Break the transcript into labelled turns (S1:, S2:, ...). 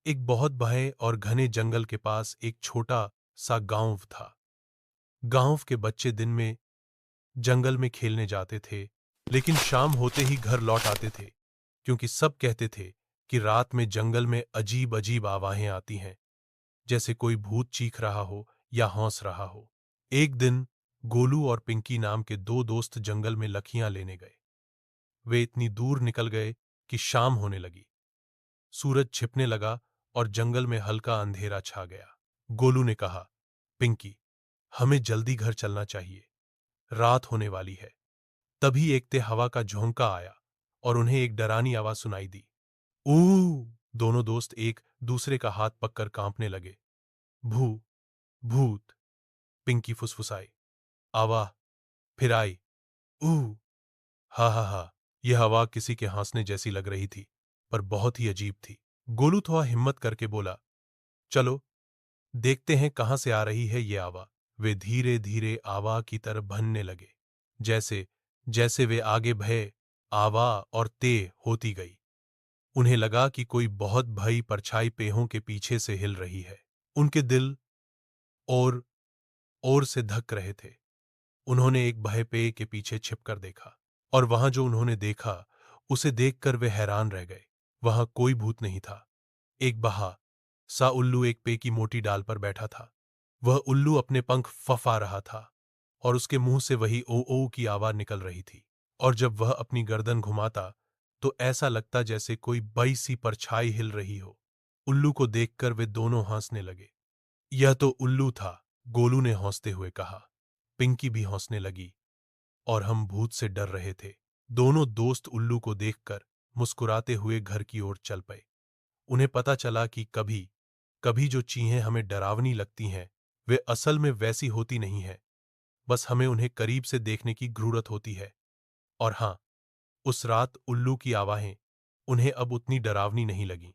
S1: एक बहुत बड़े और घने जंगल के पास एक छोटा सा गांव था। गांव के बच्चे दिन में जंगल में खेलने जाते थे, लेकिन शाम होते ही घर लौट आते थे, क्योंकि सब कहते थे कि रात में जंगल में अजीब अजीब आवाजें आती हैं, जैसे कोई भूत चीख रहा हो या हंस रहा हो। एक दिन गोलू और पिंकी नाम के दो दोस्त जंगल में लकड़ियां लेने गए। वे इतनी दूर निकल गए कि शाम होने लगी। सूरज छिपने लगा और जंगल में हल्का अंधेरा छा गया। गोलू ने कहा, पिंकी, हमें जल्दी घर चलना चाहिए, रात होने वाली है। तभी एक ते हवा का झोंका आया और उन्हें एक डरावनी आवाज सुनाई दी। ऊ! दोनों दोस्त एक दूसरे का हाथ पककर कांपने लगे। भू, भूत, पिंकी फुसफुसाई। आवाज फिर आई। ऊ! हा हा हा। यह हवा किसी के हंसने जैसी लग रही थी, पर बहुत ही अजीब थी। गोलू थोड़ा हिम्मत करके बोला, चलो देखते हैं कहां से आ रही है ये आवाज। वे धीरे धीरे आवा की तरफ बढ़ने लगे। जैसे जैसे वे आगे बढ़े, आवा और तेज होती गई। उन्हें लगा कि कोई बहुत बड़ी परछाई पेड़ों के पीछे से हिल रही है। उनके दिल और और से धक रहे थे। उन्होंने एक बड़े पेड़ के पीछे छिपकर देखा, और वहां जो उन्होंने देखा, उसे देखकर वे हैरान रह गए। वहां कोई भूत नहीं था। एक बहा सा उल्लू एक पेड़ की मोटी डाल पर बैठा था। वह उल्लू अपने पंख फफा रहा था और उसके मुंह से वही ओ ओ की आवाज निकल रही थी। और जब वह अपनी गर्दन घुमाता तो ऐसा लगता जैसे कोई बड़ी सी परछाई हिल रही हो। उल्लू को देखकर वे दोनों हंसने लगे। यह तो उल्लू था, गोलू ने हंसते हुए कहा। पिंकी भी हंसने लगी, और हम भूत से डर रहे थे। दोनों दोस्त उल्लू को देखकर मुस्कुराते हुए घर की ओर चल पड़े। उन्हें पता चला कि कभी कभी जो चीजें हमें डरावनी लगती हैं, वे असल में वैसी होती नहीं है, बस हमें उन्हें करीब से देखने की जरूरत होती है। और हां, उस रात उल्लू की आवाजें उन्हें अब उतनी डरावनी नहीं लगी।